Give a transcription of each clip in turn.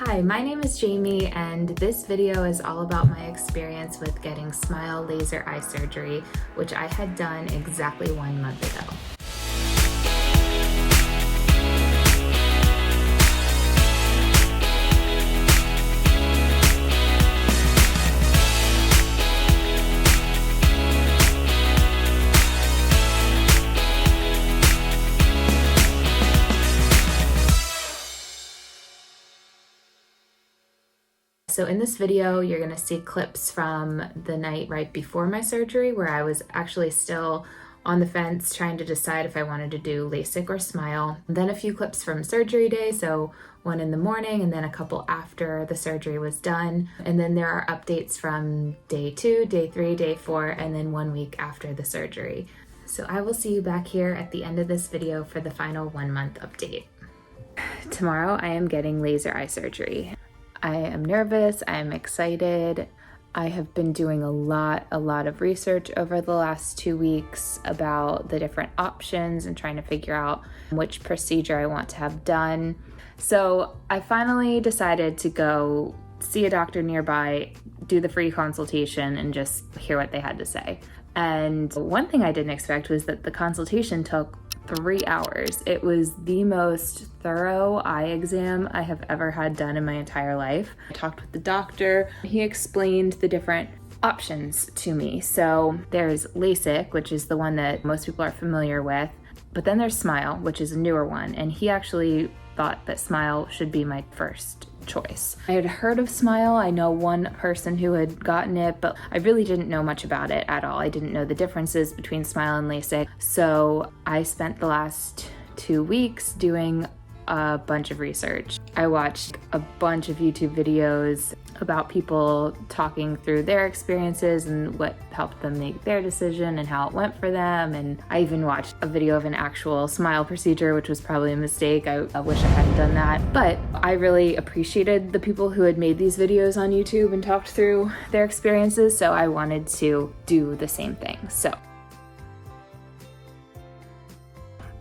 Hi, my name is Jamie, and this video is all about my experience with getting Smile laser eye surgery, which I had done exactly 1 month ago. So in this video, you're gonna see clips from the night right before my surgery where I was actually still on the fence trying to decide if I wanted to do LASIK or Smile. Then a few clips from surgery day, so one in the morning and then a couple after the surgery was done. And then there are updates from day 2, day 3, day 4, and then 1 week after the surgery. So I will see you back here at the end of this video for the final 1 month update. Tomorrow I am getting laser eye surgery. I am nervous, I am excited. I have been doing a lot of research over the last 2 weeks about the different options and trying to figure out which procedure I want to have done. So I finally decided to go see a doctor nearby, do the free consultation, and just hear what they had to say. And one thing I didn't expect was that the consultation took 3 hours. It was the most thorough eye exam I have ever had done in my entire life. I talked with the doctor. He explained the different options to me. So there's LASIK, which is the one that most people are familiar with, but then there's Smile, which is a newer one. And he actually thought that Smile should be my first choice. I had heard of Smile. I know one person who had gotten it, but I really didn't know much about it at all. I didn't know the differences between Smile and LASIK. So I spent the last 2 weeks doing a bunch of research. I watched a bunch of YouTube videos about people talking through their experiences and what helped them make their decision and how it went for them. And I even watched a video of an actual Smile procedure, which was probably a mistake. I wish I hadn't done that. But I really appreciated the people who had made these videos on YouTube and talked through their experiences. So I wanted to do the same thing. So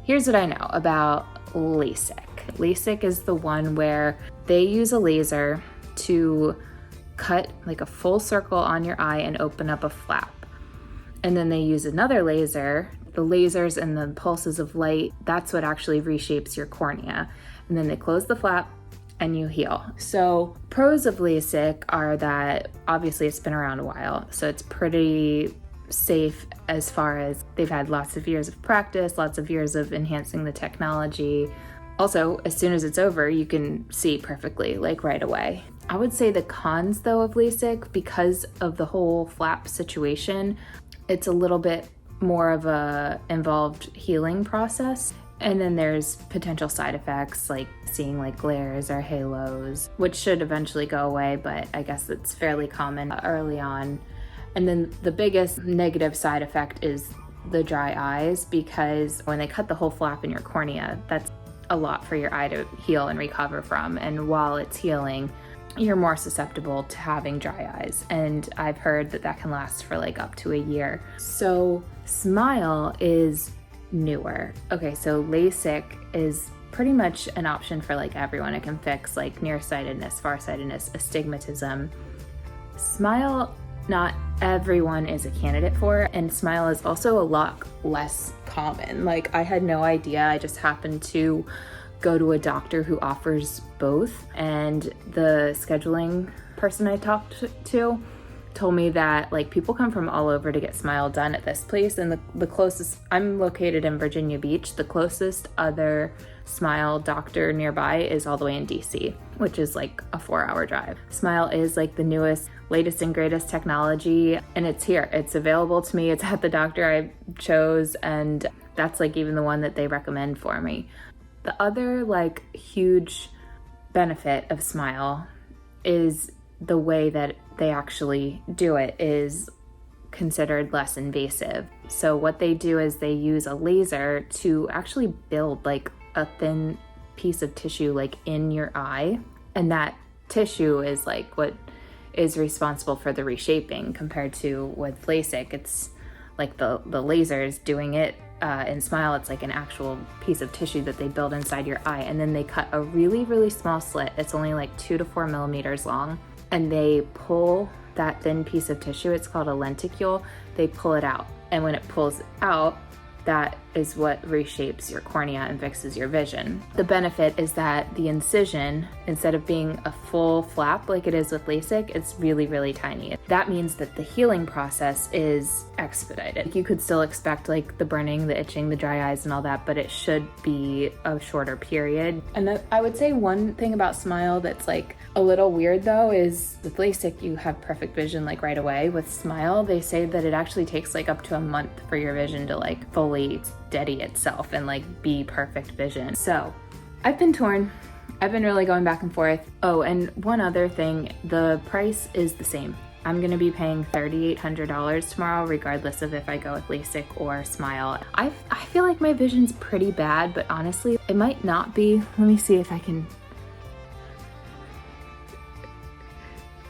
here's what I know about LASIK. LASIK is the one where they use a laser to cut like a full circle on your eye and open up a flap. And then they use another laser, the lasers and the pulses of light, that's what actually reshapes your cornea. And then they close the flap and you heal. So pros of LASIK are that obviously it's been around a while, so it's pretty safe as far as they've had lots of years of practice, lots of years of enhancing the technology. Also, as soon as it's over, you can see perfectly, like right away. I would say the cons though of LASIK, because of the whole flap situation, it's a little bit more of a involved healing process. And then there's potential side effects like seeing like glares or halos, which should eventually go away, but I guess it's fairly common early on. And then the biggest negative side effect is the dry eyes, because when they cut the whole flap in your cornea, that's a lot for your eye to heal and recover from. And while it's healing, you're more susceptible to having dry eyes. And I've heard that that can last for like up to a year. So Smile is newer. Okay, so LASIK is pretty much an option for like everyone. It can fix like nearsightedness, farsightedness, astigmatism. Smile, not everyone is a candidate for, and Smile is also a lot less common. Like I had no idea. I just happened to go to a doctor who offers both, and the scheduling person I talked to told me that like people come from all over to get Smile done at this place, and the closest, I'm located in Virginia Beach, the closest other Smile doctor nearby is all the way in DC, which is like a 4-hour drive. Smile is like the newest, latest and greatest technology, and it's here. It's available to me. It's at the doctor I chose, and that's like even the one that they recommend for me. The other like huge benefit of Smile is the way that they actually do it is considered less invasive. So what they do is they use a laser to actually build like a thin piece of tissue like in your eye, and that tissue is like what is responsible for the reshaping, compared to with LASIK, it's like the laser is doing it in Smile, it's like an actual piece of tissue that they build inside your eye, and then they cut a really, really small slit. It's only like 2 to 4 millimeters long, and they pull that thin piece of tissue. It's called a lenticule. They pull it out, and when it pulls out, that is what reshapes your cornea and fixes your vision. The benefit is that the incision, instead of being a full flap like it is with LASIK, it's really, really tiny. That means that the healing process is expedited. You could still expect like the burning, the itching, the dry eyes and all that, but it should be a shorter period. And I would say one thing about Smile that's like a little weird though is with LASIK, you have perfect vision like right away. With Smile, they say that it actually takes like up to a month for your vision to like fully steady itself and like be perfect vision. So I've been torn. I've been really going back and forth. Oh, and one other thing, the price is the same. I'm gonna be paying $3,800 tomorrow, regardless of if I go with LASIK or Smile. I feel like my vision's pretty bad, but honestly, it might not be. Let me see if I can.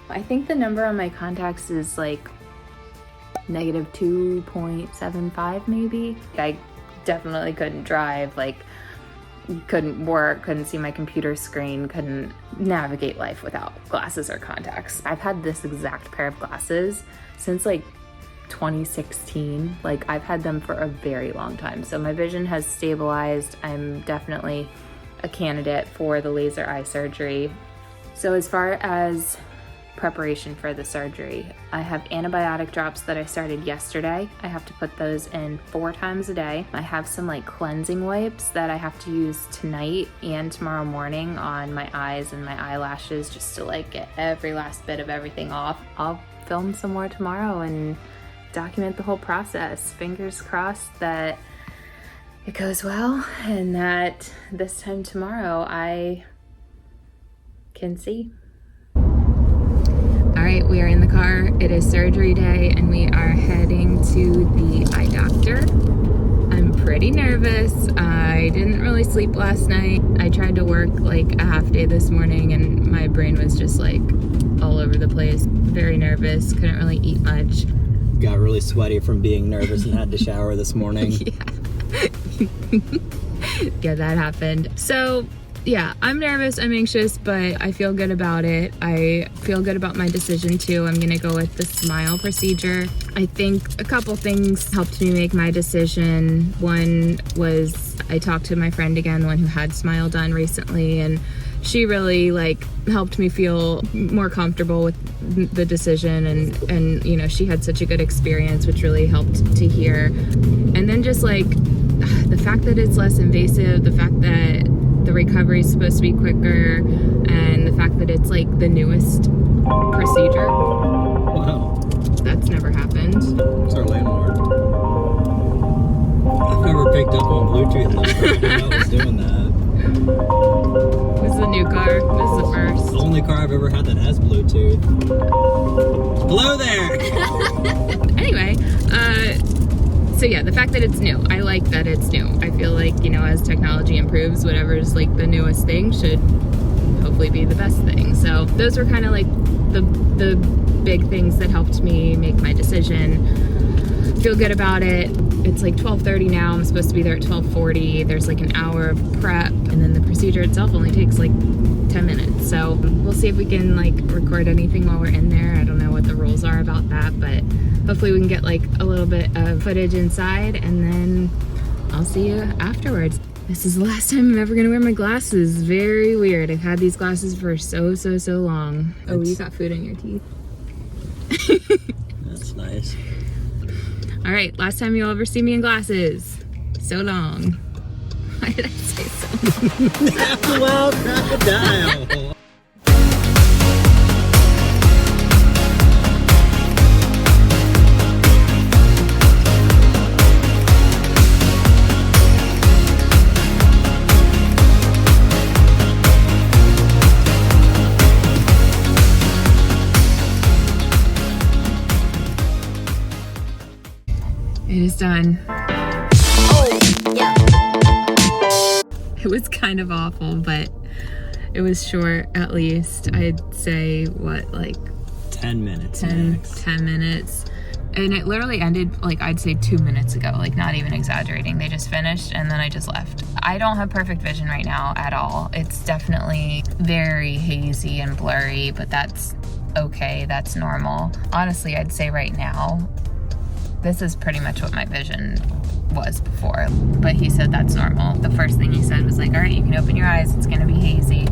I think the number on my contacts is like negative 2.75 maybe. I definitely couldn't drive, like couldn't work, couldn't see my computer screen, couldn't navigate life without glasses or contacts. I've had this exact pair of glasses since like 2016. Like I've had them for a very long time. So my vision has stabilized. I'm definitely a candidate for the laser eye surgery. So as far as preparation for the surgery, I have antibiotic drops that I started yesterday. I have to put those in 4 times a day. I have some like cleansing wipes that I have to use tonight and tomorrow morning on my eyes and my eyelashes just to like get every last bit of everything off. I'll film some more tomorrow and document the whole process. Fingers crossed that it goes well and that this time tomorrow I can see. All right, we are in the car. It is surgery day and we are heading to the eye doctor. I'm pretty nervous. I didn't really sleep last night. I tried to work like a half day this morning and my brain was just like all over the place. Very nervous, couldn't really eat much. Got really sweaty from being nervous and had to shower this morning. Yeah, that happened. So yeah, I'm nervous, I'm anxious, but I feel good about it. I feel good about my decision too. I'm gonna go with the Smile procedure. I think a couple things helped me make my decision. One was I talked to my friend again, one who had Smile done recently, and she really like helped me feel more comfortable with the decision, and you know, she had such a good experience, which really helped to hear. And then just like the fact that it's less invasive, the fact that the recovery is supposed to be quicker, and the fact that it's like the newest procedure. Wow. That's never happened. It's our landlord. I've never picked up on Bluetooth though. I was doing that. This is a new car. This is the first. The only car I've ever had that has Bluetooth. Hello there! Anyway, so yeah, the fact that it's new, I like that it's new. I feel like, you know, as technology improves, whatever's like the newest thing should hopefully be the best thing. So those were kind of like the big things that helped me make my decision. Feel good about it. It's like 12:30 now. I'm supposed to be there at 12:40. There's like an hour of prep, and then the procedure itself only takes like 10 minutes. So we'll see if we can like record anything while we're in there. I don't know what the rules are about that, but hopefully we can get like a little bit of footage inside, and then I'll see you afterwards. This is the last time I'm ever gonna wear my glasses. Very weird. I've had these glasses for so long. Oh, you got food in your teeth. That's nice. All right, last time you'll ever see me in glasses. So long. Why did I say so long? Well, crocodile. It is done. Oh, yeah. It was kind of awful, but it was short at least. I'd say, what, like 10 minutes 10 max. 10 minutes. And it literally ended, like, I'd say 2 minutes ago, like, not even exaggerating. They just finished and then I just left. I don't have perfect vision right now at all. It's definitely very hazy and blurry, but that's okay. That's normal. Honestly, I'd say right now, this is pretty much what my vision was before. But he said that's normal. The first thing he said was like, all right, you can open your eyes. It's going to be hazy.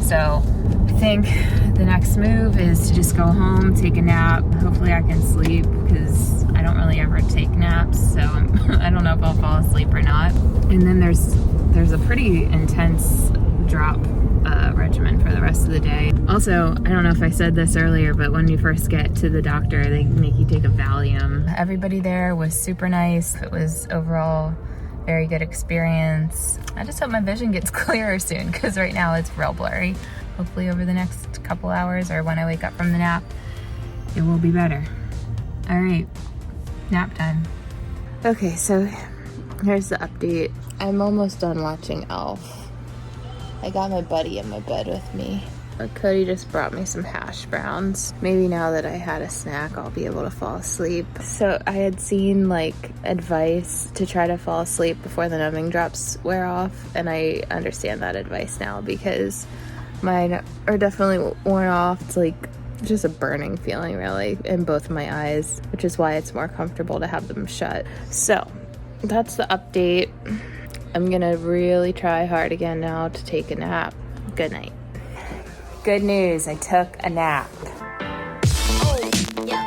So I think the next move is to just go home, take a nap. Hopefully I can sleep because I don't really ever take naps. So I don't know if I'll fall asleep or not. And then there's a pretty intense drop regimen for the rest of the day. Also, I don't know if I said this earlier, but when you first get to the doctor, they make you take a Valium. Everybody there was super nice. It was overall very good experience. I just hope my vision gets clearer soon because right now it's real blurry. Hopefully over the next couple hours or when I wake up from the nap, it will be better. All right, nap time. Okay, so here's the update. I'm almost done watching Elf. I got my buddy in my bed with me. Cody just brought me some hash browns. Maybe now that I had a snack, I'll be able to fall asleep. So I had seen like advice to try to fall asleep before the numbing drops wear off. And I understand that advice now because mine are definitely worn off. It's like just a burning feeling really in both of my eyes, which is why it's more comfortable to have them shut. So that's the update. I'm gonna really try hard again now to take a nap. Good night. Good news, I took a nap. Oh, yeah.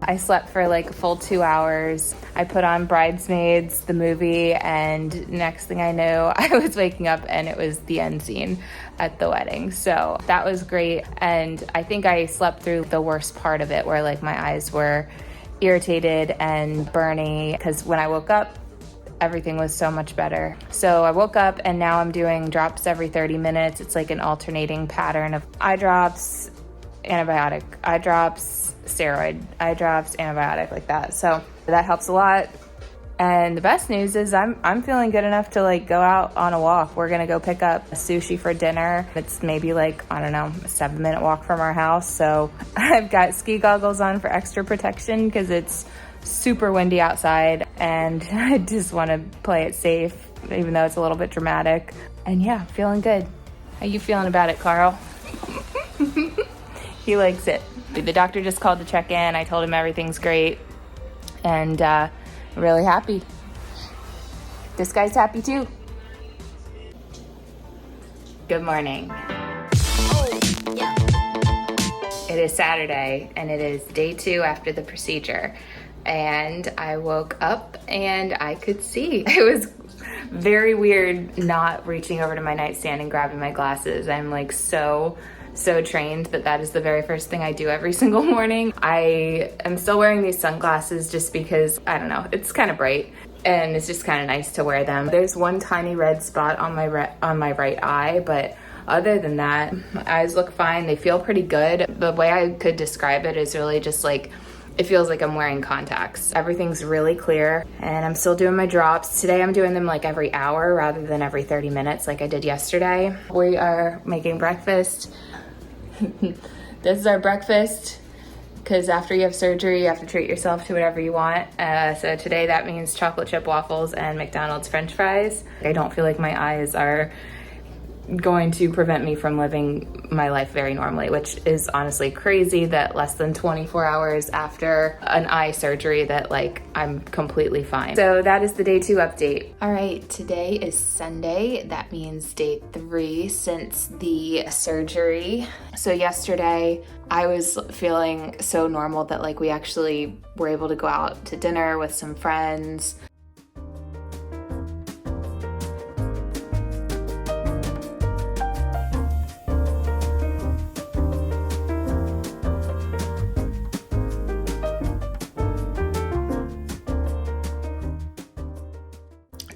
I slept for like a full 2 hours. I put on Bridesmaids, the movie, and next thing I know, I was waking up and it was the end scene at the wedding. So that was great. And I think I slept through the worst part of it where like my eyes were irritated and burny because when I woke up, everything was so much better. So I woke up and now I'm doing drops every 30 minutes. It's like an alternating pattern of eye drops, antibiotic, eye drops, steroid, eye drops, antibiotic, like that. So that helps a lot. And the best news is I'm feeling good enough to like go out on a walk. We're gonna go pick up sushi for dinner. It's maybe like, I don't know, a 7-minute walk from our house. So I've got ski goggles on for extra protection because it's super windy outside and I just want to play it safe even though it's a little bit dramatic. And yeah, feeling good. How you feeling about it, Carl? He likes it. The doctor just called to check in. I told him everything's great and really happy. This guy's happy too. Good morning. Oh, yeah. It is Saturday and it is day 2 after the procedure. And I woke up and I could see. It was very weird not reaching over to my nightstand and grabbing my glasses. I'm like so trained that is the very first thing I do every single morning. I am still wearing these sunglasses just because, I don't know, it's kind of bright and it's just kind of nice to wear them. There's one tiny red spot on my right eye, but other than that, my eyes look fine. They feel pretty good. The way I could describe it is really just like, it feels like I'm wearing contacts. Everything's really clear and I'm still doing my drops. Today I'm doing them like every hour rather than every 30 minutes like I did yesterday. We are making breakfast. This is our breakfast because after you have surgery, you have to treat yourself to whatever you want. So today that means chocolate chip waffles and McDonald's French fries. I don't feel like my eyes are going to prevent me from living my life very normally, which is honestly crazy that less than 24 hours after an eye surgery that like I'm completely fine. So that is the day 2 update. All right, today is Sunday. That means day 3 since the surgery. So yesterday I was feeling so normal that like we actually were able to go out to dinner with some friends.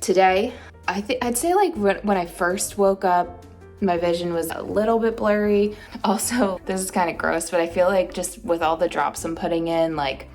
Today, I'd say like when I first woke up, my vision was a little bit blurry. Also, this is kind of gross, but I feel like just with all the drops I'm putting in, like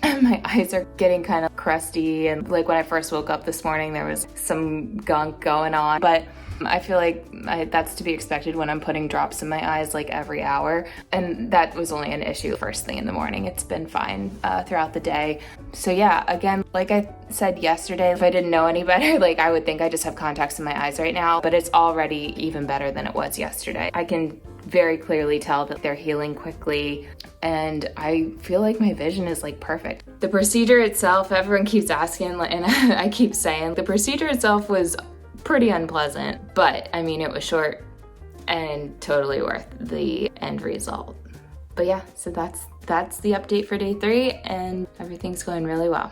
my eyes are getting kind of crusty. And like when I first woke up this morning, there was some gunk going on. But I feel like that's to be expected when I'm putting drops in my eyes like every hour. And that was only an issue first thing in the morning. It's been fine throughout the day. So yeah, again, like I said yesterday, if I didn't know any better, like I would think I just have contacts in my eyes right now, but it's already even better than it was yesterday. I can very clearly tell that they're healing quickly, and I feel like my vision is like perfect. The procedure itself, everyone keeps asking, and I keep saying, the procedure itself was pretty unpleasant, but I mean, it was short and totally worth the end result. But yeah, so that's the update for day 3, and everything's going really well.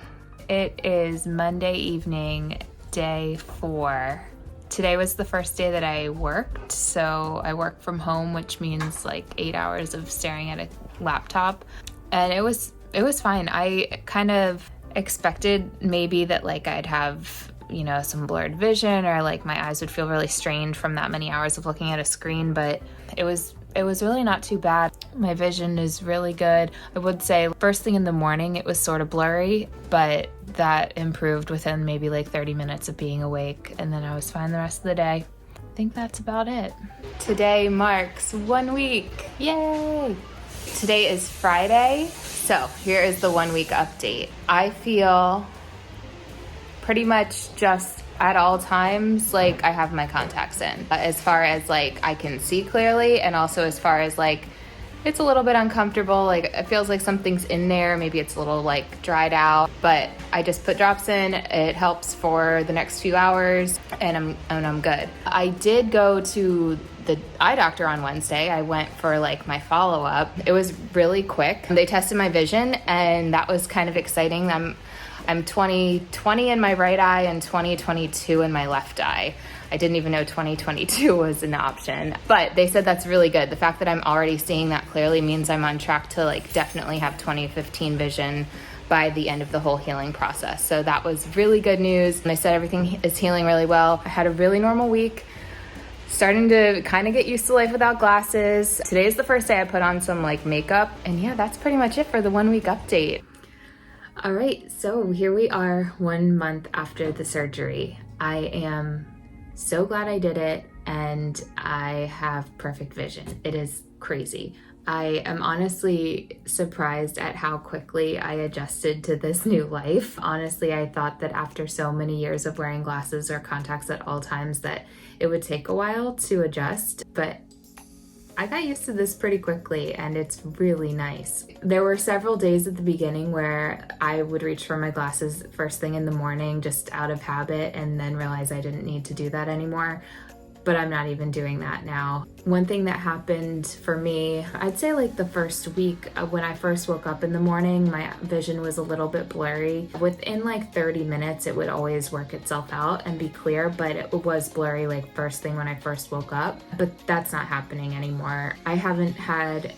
It is Monday evening, day 4. Today was the first day that I worked, so I work from home, which means like 8 hours of staring at a laptop, and it was fine. I kind of expected maybe that like I'd have, you know, some blurred vision, or like my eyes would feel really strained from that many hours of looking at a screen, but it was really not too bad. My vision is really good. I would say first thing in the morning it was sort of blurry, but that improved within maybe like 30 minutes of being awake, and then I was fine the rest of the day. I think that's about it. Today marks 1 week. Yay! Today is Friday, so here is the 1 week update. I feel pretty much just at all times like I have my contacts in, as far as like I can see clearly, and also as far as like it's a little bit uncomfortable, like it feels like something's in there, maybe it's a little like dried out, but I just put drops in. It helps for the next few hours, and I'm good. I did go to the eye doctor on Wednesday. I went for like my follow-up. It was really quick. They tested my vision, and that was kind of exciting. I'm 20/20 in my right eye and 20/22 in my left eye. I didn't even know 20/22 was an option, but they said that's really good. The fact that I'm already seeing that clearly means I'm on track to like definitely have 20/15 vision by the end of the whole healing process. So that was really good news. And they said everything is healing really well. I had a really normal week. Starting to kind of get used to life without glasses. Today is the first day I put on some like makeup, and yeah, that's pretty much it for the 1 week update. All right, so here we are 1 month after the surgery. I am so glad I did it, and I have perfect vision. It is crazy. I am honestly surprised at how quickly I adjusted to this new life. Honestly, I thought that after so many years of wearing glasses or contacts at all times that it would take a while to adjust, but I got used to this pretty quickly, and it's really nice. There were several days at the beginning where I would reach for my glasses first thing in the morning just out of habit, and then realize I didn't need to do that anymore. But I'm not even doing that now. One thing that happened for me, I'd say like the first week when I first woke up in the morning, my vision was a little bit blurry. Within like 30 minutes, it would always work itself out and be clear, but it was blurry like first thing when I first woke up. But that's not happening anymore. I haven't had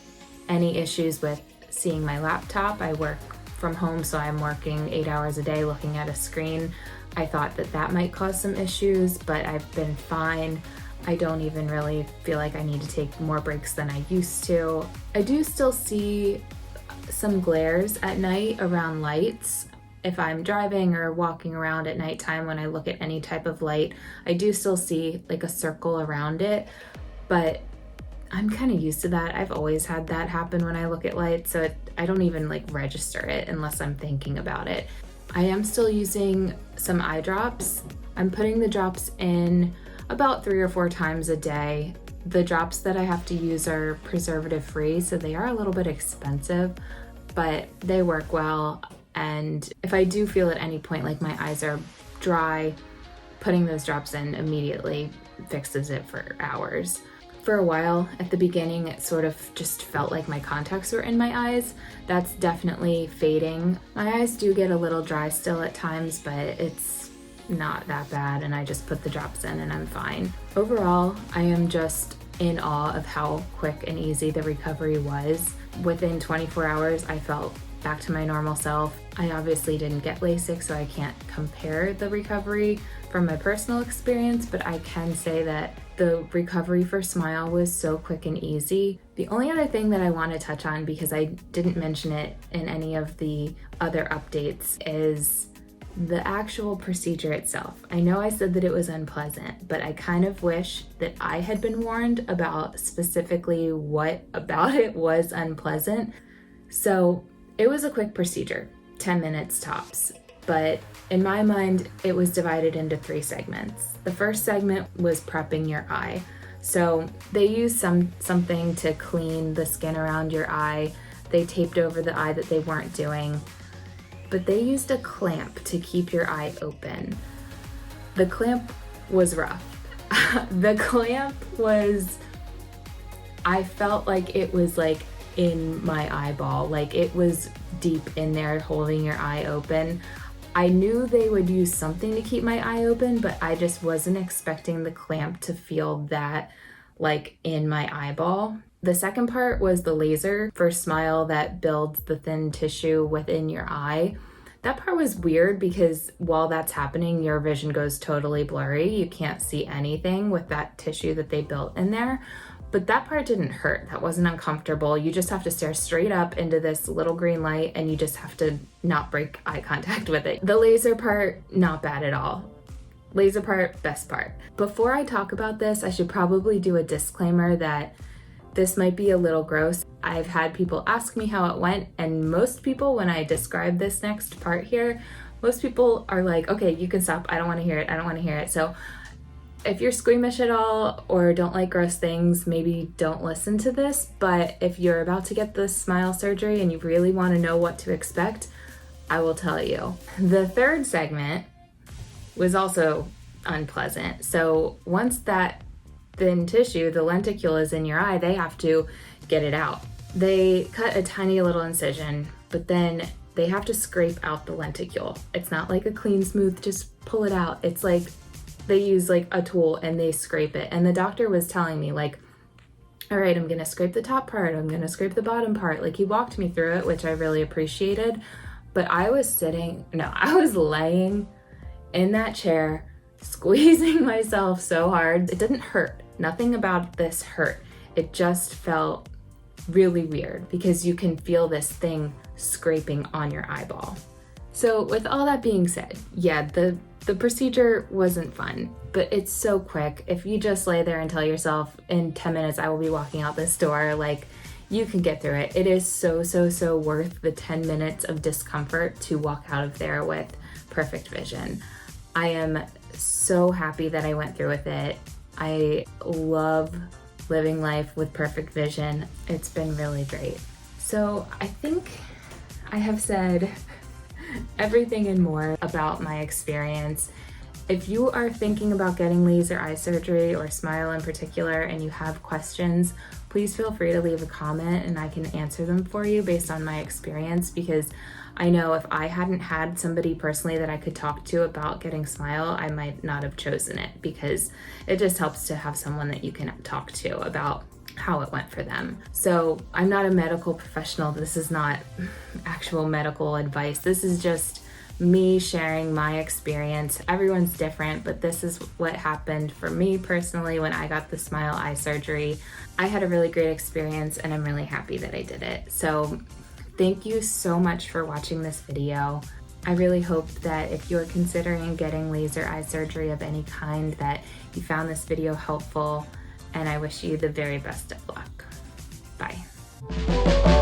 any issues with seeing my laptop. I work from home, so I'm working 8 hours a day looking at a screen. I thought that that might cause some issues, but I've been fine. I don't even really feel like I need to take more breaks than I used to. I do still see some glares at night around lights. If I'm driving or walking around at nighttime, when I look at any type of light, I do still see like a circle around it, but I'm kind of used to that. I've always had that happen when I look at lights, so I don't even like register it unless I'm thinking about it. I am still using some eye drops. I'm putting the drops in about 3 or 4 times a day. The drops that I have to use are preservative free, so they are a little bit expensive, but they work well. And if I do feel at any point like my eyes are dry, putting those drops in immediately fixes it for hours. For a while at the beginning, it sort of just felt like my contacts were in my eyes. That's definitely fading. My eyes do get a little dry still at times, but it's not that bad, and I just put the drops in and I'm fine. Overall, I am just in awe of how quick and easy the recovery was. Within 24 hours, I felt back to my normal self. I obviously didn't get LASIK, so I can't compare the recovery from my personal experience, but I can say that the recovery for Smile was so quick and easy. The only other thing that I want to touch on, because I didn't mention it in any of the other updates, is The actual procedure itself. I know I said that it was unpleasant, but I kind of wish that I had been warned about specifically what about it was unpleasant. So it was a quick procedure, 10 minutes tops. But in my mind, it was divided into 3 segments. The first segment was prepping your eye. So they used something to clean the skin around your eye. They taped over the eye that they weren't doing. But they used a clamp to keep your eye open. The clamp was rough. The clamp was, I felt like it was like in my eyeball, like it was deep in there holding your eye open. I knew they would use something to keep my eye open, but I just wasn't expecting the clamp to feel that like in my eyeball. The second part was the laser for Smile that builds the thin tissue within your eye. That part was weird because while that's happening, your vision goes totally blurry. You can't see anything with that tissue that they built in there. But that part didn't hurt. That wasn't uncomfortable. You just have to stare straight up into this little green light and you just have to not break eye contact with it. The laser part, not bad at all. Laser part, best part. Before I talk about this, I should probably do a disclaimer that this might be a little gross. I've had people ask me how it went, and most people, when I describe this next part here, most people are like, okay, you can stop. I don't want to hear it. I don't want to hear it. So if you're squeamish at all or don't like gross things, maybe don't listen to this. But if you're about to get the Smile surgery and you really want to know what to expect, I will tell you. The third segment was also unpleasant. So once that thin tissue, the lenticule, is in your eye, they have to get it out. They cut a tiny little incision, but then they have to scrape out the lenticule. It's not like a clean, smooth, just pull it out. It's like they use like a tool and they scrape it. And the doctor was telling me like, all right, I'm gonna scrape the top part, I'm gonna scrape the bottom part. Like he walked me through it, which I really appreciated. But I was laying in that chair, squeezing myself so hard. It didn't hurt. Nothing about this hurt. It just felt really weird because you can feel this thing scraping on your eyeball. So with all that being said, yeah, the procedure wasn't fun, but it's so quick. If you just lay there and tell yourself in 10 minutes, I will be walking out this door, like you can get through it. It is so worth the 10 minutes of discomfort to walk out of there with perfect vision. I am so happy that I went through with it. I love living life with perfect vision. It's been really great. So I think I have said everything and more about my experience. If you are thinking about getting laser eye surgery or Smile in particular and you have questions, please feel free to leave a comment and I can answer them for you based on my experience, because I know if I hadn't had somebody personally that I could talk to about getting Smile, I might not have chosen it, because it just helps to have someone that you can talk to about how it went for them. So I'm not a medical professional. This is not actual medical advice. This is just me sharing my experience. Everyone's different, but this is what happened for me personally when I got the Smile eye surgery. I had a really great experience and I'm really happy that I did it. So thank you so much for watching this video. I really hope that if you're considering getting laser eye surgery of any kind, that you found this video helpful, and I wish you the very best of luck. Bye.